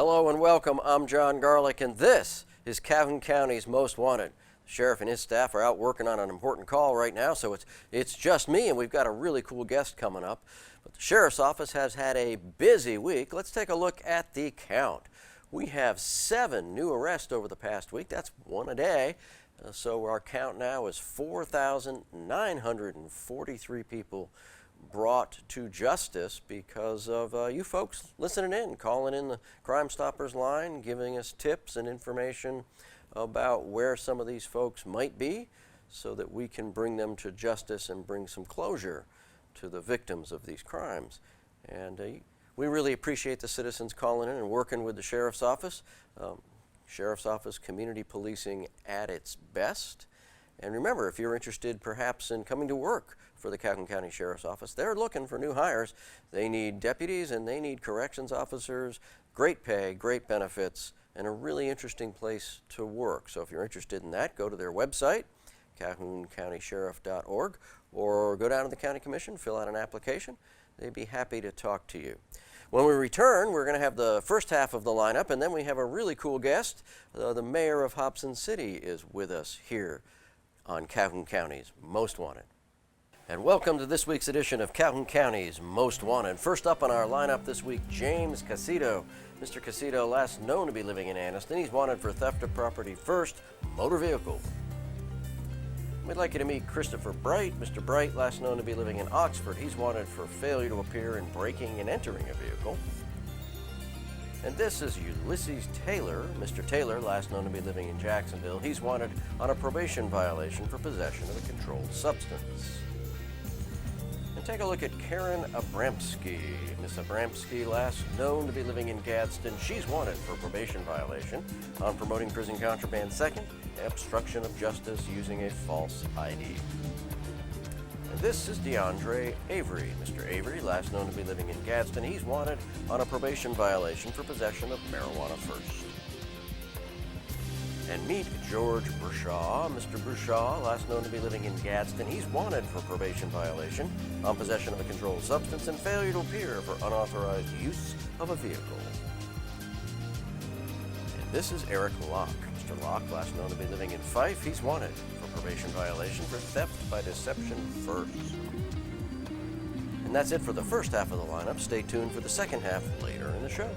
Hello and welcome. I'm Jon Garlick, and this is Calhoun County's Most Wanted. The sheriff and his staff are out working on an important call right now, so it's just me, and we've got a really cool guest coming up. But the sheriff's office has had a busy week. Let's take a look at the count. We have 7 new arrests over the past week. That's one a day. So our count now is 4,943 people brought to justice because of you folks listening in, calling in the Crime Stoppers line, giving us tips and information about where some of these folks might be so that we can bring them to justice and bring some closure to the victims of these crimes. And we really appreciate the citizens calling in and working with the Sheriff's Office. Sheriff's Office community policing at its best. And remember, if you're interested perhaps in coming to work for the Calhoun County Sheriff's Office, they're looking for new hires. They need deputies and they need corrections officers, great pay, great benefits, and a really interesting place to work. So if you're interested in that, go to their website, calhouncountysheriff.org, or go down to the County Commission, fill out an application. They'd be happy to talk to you. When we return, we're going to have the first half of the lineup, and then we have a really cool guest. The mayor of Hobson City is with us here on Calhoun County's Most Wanted. And welcome to this week's edition of Calhoun County's Most Wanted. First up on our lineup this week, James Casito. Mr. Casito, last known to be living in Anniston. He's wanted for theft of property first, motor vehicle. We'd like you to meet Christopher Bright. Mr. Bright, last known to be living in Oxford. He's wanted for failure to appear in breaking and entering a vehicle. And this is Ulysses Taylor. Mr. Taylor, last known to be living in Jacksonville. He's wanted on a probation violation for possession of a controlled substance. And take a look at Karen Abramsky. Miss Abramsky, last known to be living in Gadsden. She's wanted for a probation violation on promoting prison contraband. Second, obstruction of justice using a false ID. And this is DeAndre Avery. Mr. Avery, last known to be living in Gadsden. He's wanted on a probation violation for possession of marijuana first. And meet George Brushaw. Mr. Brushaw, last known to be living in Gadsden. He's wanted for probation violation on possession of a controlled substance and failure to appear for unauthorized use of a vehicle. And this is Eric Locke. Mr. Locke, last known to be living in Fife. He's wanted for probation violation for theft by deception first. And that's it for the first half of the lineup. Stay tuned for the second half later in the show.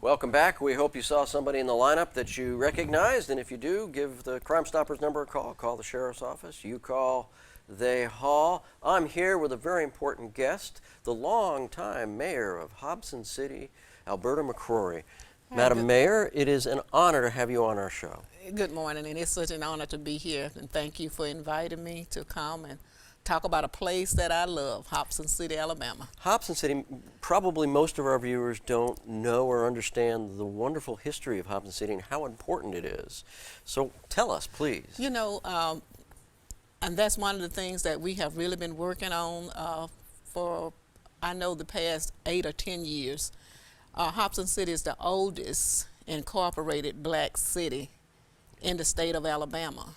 Welcome back. We hope you saw somebody in the lineup that you recognized, and if you do, give the Crime Stoppers number a call. Call the Sheriff's Office. You call, they haul. I'm here with a very important guest, the longtime mayor of Hobson City, Alberta McCrory. Madam Mayor, it is an honor to have you on our show. Good morning, and it's such an honor to be here, and thank you for inviting me to come and talk about a place that I love, Hobson City, Alabama. Hobson City, probably most of our viewers don't know or understand the wonderful history of Hobson City and how important it is. So tell us, please. You know, and that's one of the things that we have really been working on for, I know, the past 8 or 10 years. Hobson City is the oldest incorporated black city in the state of Alabama.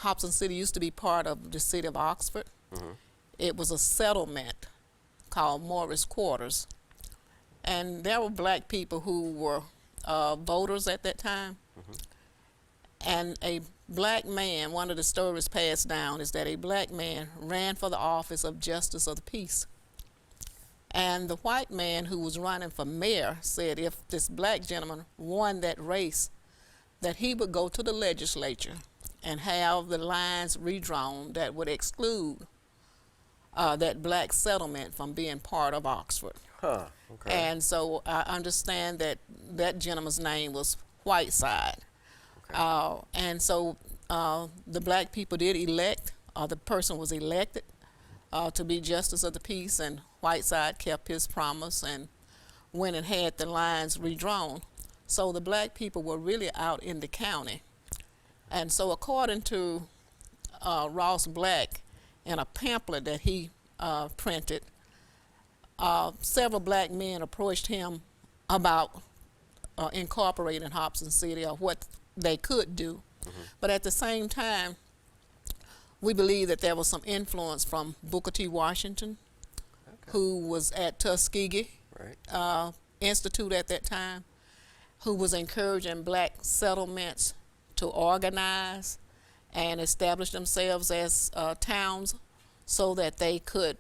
Hobson City used to be part of the city of Oxford. Mm-hmm. It was a settlement called Morris Quarters. And there were black people who were voters at that time. Mm-hmm. And a black man, one of the stories passed down is that a black man ran for the office of Justice of the Peace. And the white man who was running for mayor said if this black gentleman won that race, that he would go to the legislature and have the lines redrawn that would exclude that black settlement from being part of Oxford. Huh, okay. And so I understand that that gentleman's name was Whiteside. Okay. And so the black people did elect, the person was elected to be Justice of the Peace, and Whiteside kept his promise and went and had the lines redrawn. So the black people were really out in the county. And so according to Ross Black, in a pamphlet that he printed, several black men approached him about incorporating Hobson City or what they could do. Mm-hmm. But at the same time, we believe that there was some influence from Booker T. Washington, okay, who was at Tuskegee, right, institute at that time, who was encouraging black settlements to organize and establish themselves as towns so that they could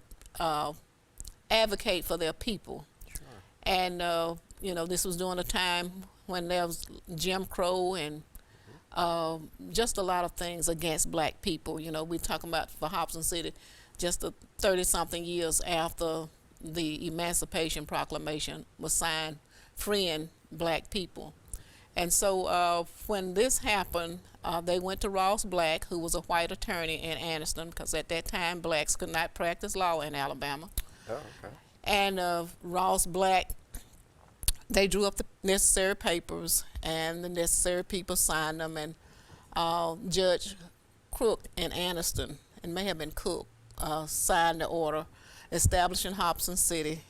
advocate for their people. Sure. And, this was during a time when there was Jim Crow and just a lot of things against black people. We're talking about for Hobson City, just the 30-something years after the Emancipation Proclamation was signed, freeing black people. And so when this happened, they went to Ross Black, who was a white attorney in Anniston, because at that time blacks could not practice law in Alabama. Oh, okay. And Ross Black, they drew up the necessary papers, and the necessary people signed them, and Judge Crook in Anniston, it may have been Cook, signed the order establishing Hobson City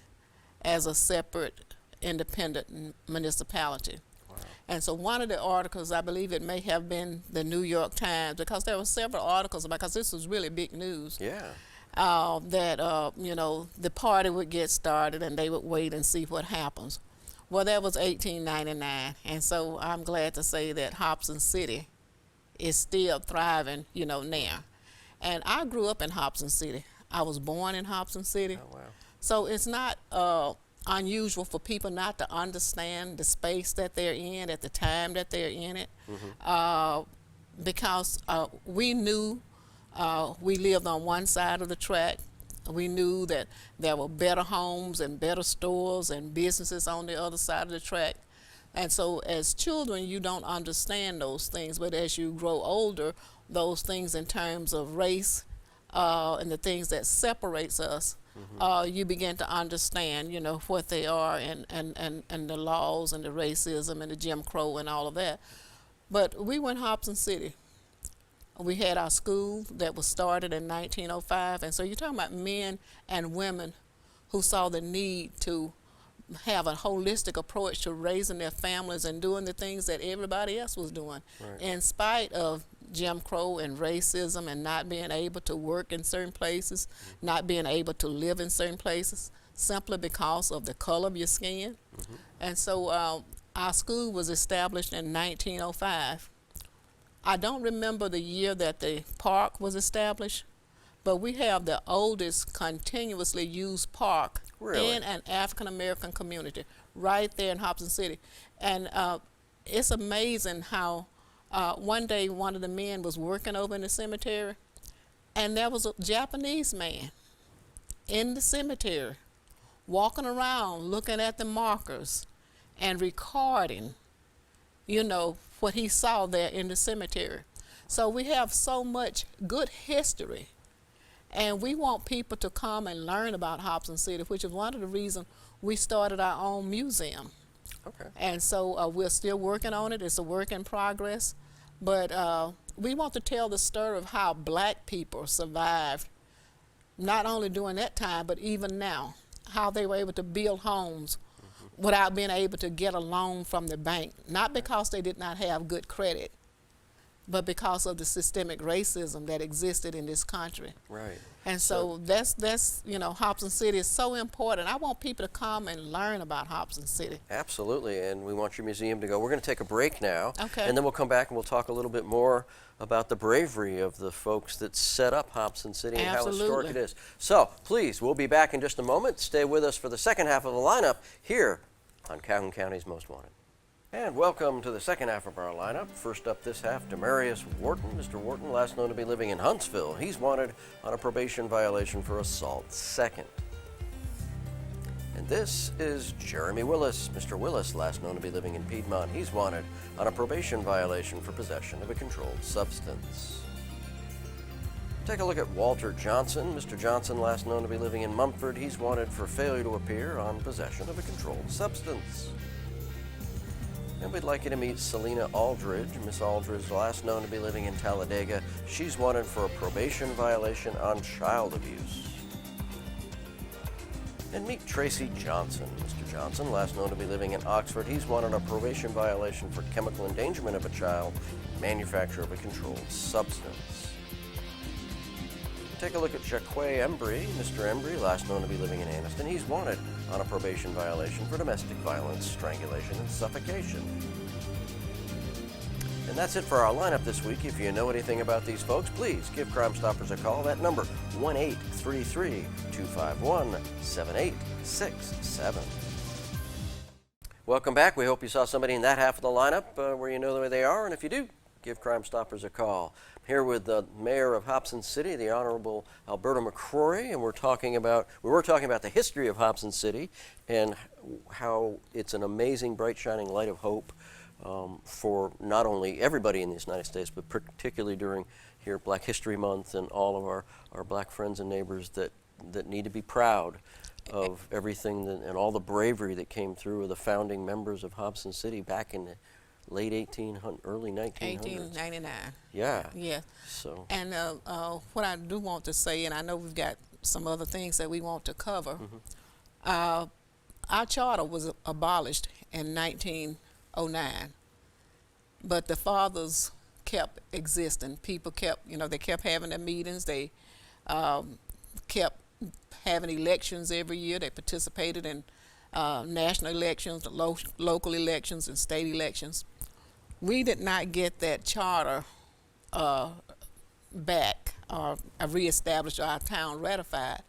as a separate independent municipality. Wow. And so one of the articles, I believe it may have been the New York Times, because there were several articles about, because this was really big news. Yeah. That the party would get started and they would wait and see what happens. Well, that was 1899, and so I'm glad to say that Hobson City is still thriving, now. And I grew up in Hobson City. I was born in Hobson City. Oh, wow. So it's not unusual for people not to understand the space that they're in at the time that they're in it, because we knew we lived on one side of the track. We knew that there were better homes and better stores and businesses on the other side of the track. And so as children, you don't understand those things, but as you grow older, those things in terms of race and the things that separates us, you begin to understand, what they are, and the laws and the racism and the Jim Crow and all of that. But we were in Hobson City. We had our school that was started in 1905, and so you're talking about men and women who saw the need to have a holistic approach to raising their families and doing the things that everybody else was doing, Right. in spite of Jim Crow and racism and not being able to work in certain places, not being able to live in certain places, simply because of the color of your skin. And so our school was established in 1905. I don't remember the year that the park was established, but we have the oldest continuously used park Really? in an African American community right there in Hobson City. And it's amazing how one day one of the men was working over in the cemetery, and there was a Japanese man in the cemetery walking around looking at the markers and recording, what he saw there in the cemetery. So we have so much good history, and we want people to come and learn about Hobson City, which is one of the reasons we started our own museum. Okay. And so we're still working on it. It's a work in progress. But we want to tell the story of how black people survived, not only during that time, but even now, how they were able to build homes without being able to get a loan from the bank, not because they did not have good credit, but because of the systemic racism that existed in this country. Right. And so that's Hobson City is so important. I want people to come and learn about Hobson City. Absolutely, and we want your museum to go. We're going to take a break now, Okay. and then we'll come back and we'll talk a little bit more about the bravery of the folks that set up Hobson City and how historic Absolutely. it is. So, please, we'll be back in just a moment. Stay with us for the second half of the lineup here on Calhoun County's Most Wanted. And welcome to the second half of our lineup. First up this half, Demarius Wharton. Mr. Wharton, last known to be living in Huntsville. He's wanted on a probation violation for assault. Second. And this is Jeremy Willis. Mr. Willis, last known to be living in Piedmont. He's wanted on a probation violation for possession of a controlled substance. Take a look at Walter Johnson. Mr. Johnson, last known to be living in Mumford. He's wanted for failure to appear on possession of a controlled substance. And we'd like you to meet Selena Aldridge. Miss Aldridge, last known to be living in Talladega. She's wanted for a probation violation on child abuse. And meet Tracy Johnson. Mr. Johnson, last known to be living in Oxford. He's wanted a probation violation for chemical endangerment of a child, manufacture of a controlled substance. Take a look at Jacques Embry. Mr. Embry, last known to be living in Anniston. He's wanted on a probation violation for domestic violence, strangulation, and suffocation. And that's it for our lineup this week. If you know anything about these folks, please give Crime Stoppers a call. That number, 1-833-251-7867. Welcome back. We hope you saw somebody in that half of the lineup where you know where they are. And if you do, give Crime Stoppers a call. I'm here with the Mayor of Hobson City, the Honorable Alberta McCrory, and we were talking about the history of Hobson City and how it's an amazing, bright, shining light of hope for not only everybody in the United States, but particularly during here Black History Month and all of our black friends and neighbors that need to be proud of everything and all the bravery that came through of the founding members of Hobson City back in the late 1800s, early 1900s. 1899. Yeah. Yeah. So. And what I do want to say, and I know we've got some other things that we want to cover. Our charter was abolished in 1909, but the fathers kept existing. People kept, they kept having their meetings. They kept having elections every year. They participated in national elections, local elections, and state elections. We did not get that charter back or reestablished, our town ratified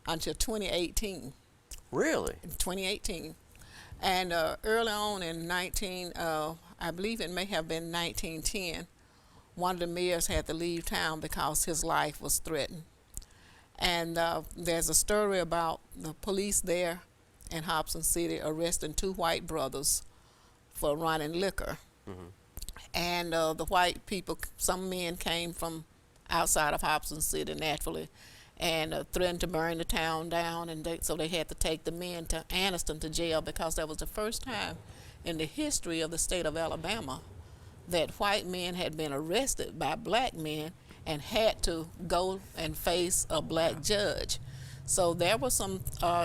until 2018. Really? 2018. And early on in I believe it may have been 1910, one of the mayors had to leave town because his life was threatened. And there's a story about the police there in Hobson City arresting two white brothers for running liquor. And the white people, some men came from outside of Hobson City naturally and threatened to burn the town down, and so they had to take the men to Anniston to jail because that was the first time in the history of the state of Alabama that white men had been arrested by black men and had to go and face a black judge. So there were some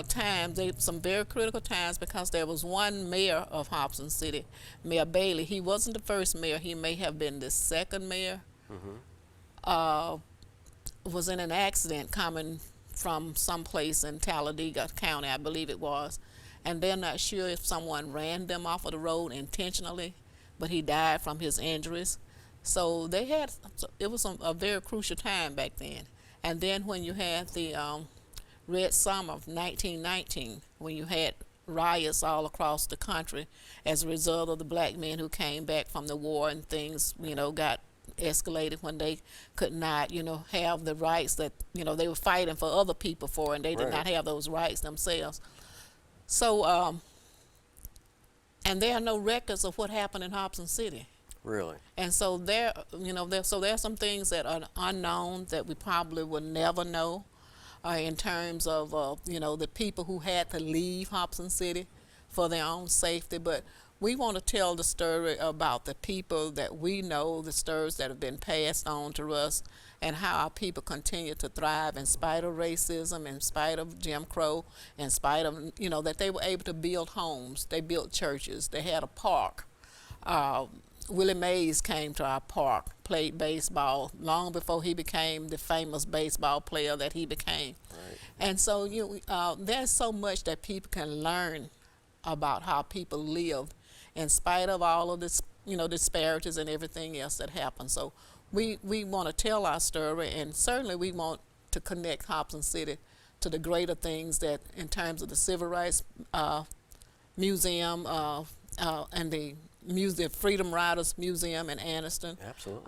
times, some very critical times, because there was one mayor of Hobson City, Mayor Bailey. He wasn't the first mayor. He may have been the second mayor. Was in an accident coming from someplace in Talladega County, I believe it was. And they're not sure if someone ran them off of the road intentionally, but he died from his injuries. So it was a very crucial time back then. And then when you had the Red Summer of 1919, when you had riots all across the country as a result of the black men who came back from the war, and things, got escalated when they could not, have the rights that, they were fighting for other people for, and they did not have those rights themselves. So, and there are no records of what happened in Hobson City. Really? And so there are some things that are unknown that we probably will never know. In terms of, the people who had to leave Hobson City for their own safety. But we want to tell the story about the people that we know, the stories that have been passed on to us, and how our people continue to thrive in spite of racism, in spite of Jim Crow, in spite of, that they were able to build homes. They built churches. They had a park. Willie Mays came to our park, played baseball long before he became the famous baseball player that he became. Right. And so there's so much that people can learn about how people lived in spite of all of this, disparities and everything else that happened. So we want to tell our story, and certainly we want to connect Hobson City to the greater things that, in terms of the Civil Rights Museum and the Freedom Riders Museum in Anniston. Absolutely.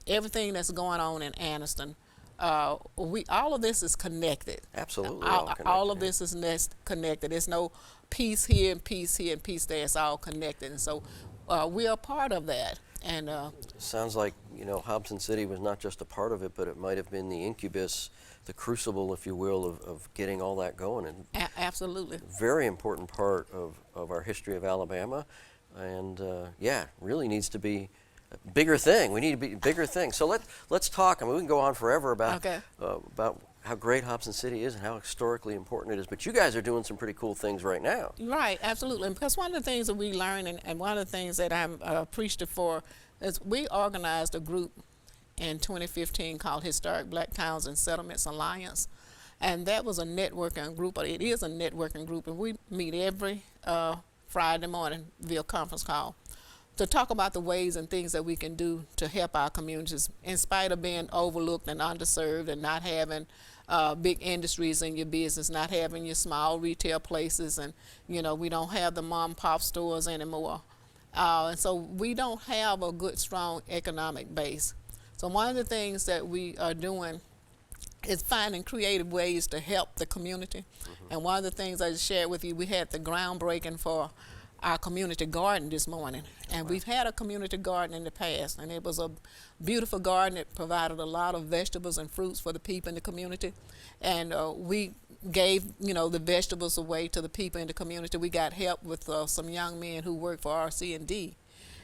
Everything that's going on in Anniston. All of this is connected. Absolutely. All of this is connected. There's no piece here and piece here and piece there. It's all connected. And so we are part of that. And sounds like, Hobson City was not just a part of it, but it might have been the incubus, the crucible, if you will, of getting all that going. And absolutely. Very important part of our history of Alabama. And really needs to be a bigger thing. We need to be a bigger thing. So let's talk. I mean, we can go on forever about how great Hobson City is and how historically important it is. But you guys are doing some pretty cool things right now. Right, absolutely. And because one of the things that we learn, and one of the things that I'm appreciative for, is we organized a group in 2015 called Historic Black Towns and Settlements Alliance. And that was a networking group, or it is a networking group, and we meet every Friday morning via conference call to talk about the ways and things that we can do to help our communities in spite of being overlooked and underserved and not having big industries in your business, not having your small retail places, and we don't have the mom and pop stores anymore. And so we don't have a good, strong economic base. So one of the things that we are doing is finding creative ways to help the community. And one of the things I just shared with you, we had the groundbreaking for our community garden this morning. And we've had a community garden in the past, and it was a beautiful garden. It provided a lot of vegetables and fruits for the people in the community. And we gave, the vegetables away to the people in the community. We got help with some young men who work for RC&D.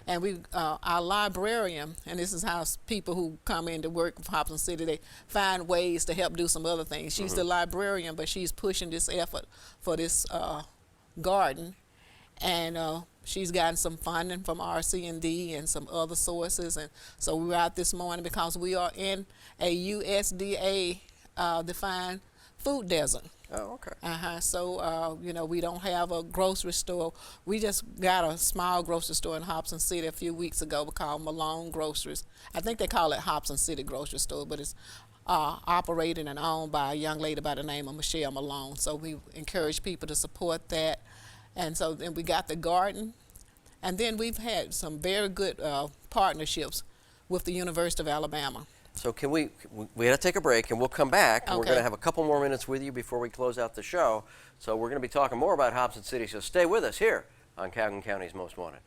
And our librarian, and this is how people who come in to work for Hobson City, they find ways to help do some other things. She's the librarian, but she's pushing this effort for this garden. And she's gotten some funding from RC&D and some other sources. And so we were out this morning because we are in a USDA defined food desert. Oh, okay. So, we don't have a grocery store. We just got a small grocery store in Hobson City a few weeks ago called Malone Groceries. I think they call it Hobson City Grocery Store, but it's operated and owned by a young lady by the name of Michelle Malone. So we encourage people to support that. And so then we got the garden. And then we've had some very good partnerships with the University of Alabama. So can we got to take a break, and we'll come back. And Okay. We're going to have a couple more minutes with you before we close out the show. So we're going to be talking more about Hobson City, so stay with us here on Calhoun County's Most Wanted.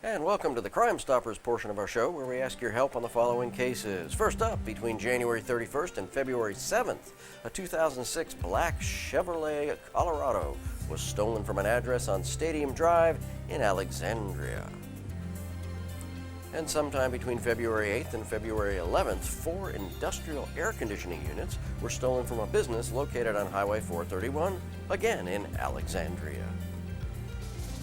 And welcome to the Crime Stoppers portion of our show, where we ask your help on the following cases. First up, between January 31st and February 7th, a 2006 black Chevrolet Colorado was stolen from an address on Stadium Drive in Alexandria. And sometime between February 8th and February 11th, 4 industrial air conditioning units were stolen from a business located on Highway 431, again in Alexandria.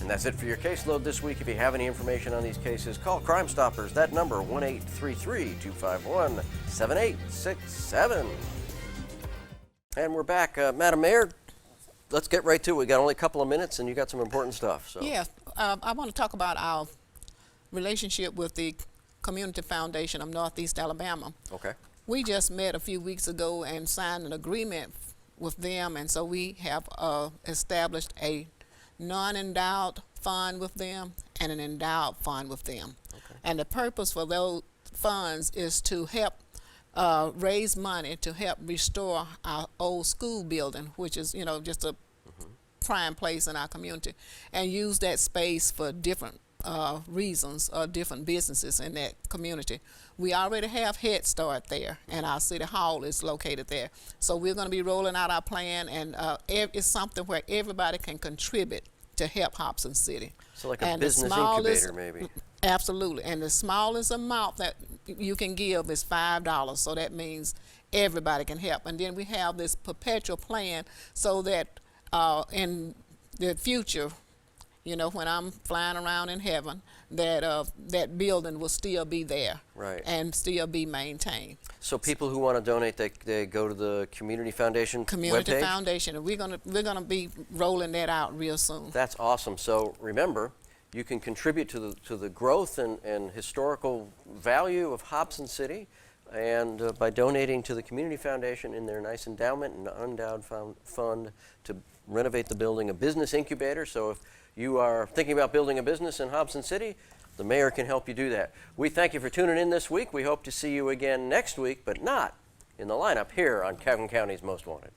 And that's it for your caseload this week. If you have any information on these cases, call Crime Stoppers. That number, 1-833-251-7867. And we're back. Madam Mayor, let's get right to it. We got only a couple of minutes, and you got some important stuff. So. Yeah, I want to talk about our relationship with the Community Foundation of Northeast Alabama. Okay. We just met a few weeks ago and signed an agreement with them, and so we have established a non-endowed fund with them and an endowed fund with them. Okay. And the purpose for those funds is to help raise money to help restore our old school building, which is, just a prime place in our community, and use that space for different reasons or different businesses in that community. We already have Head Start there, and our city hall is located there. So we're going to be rolling out our plan, and it's something where everybody can contribute to help Hobson City. So like a business incubator, maybe. Absolutely. And the smallest amount that you can give is $5. So that means everybody can help. And then we have this perpetual plan so that in the future, when I'm flying around in heaven, that that building will still be there, right, and still be maintained. So people who want to donate, they go to the Community Foundation Community webpage? Foundation, and we're gonna be rolling that out real soon. That's awesome. So remember, you can contribute to the growth and historical value of Hobson City, and by donating to the Community Foundation in their nice endowment and unendowed fund to renovate the building, a business incubator. So if you are thinking about building a business in Hobson City, the mayor can help you do that. We thank you for tuning in this week. We hope to see you again next week, but not in the lineup here on Calhoun County's Most Wanted.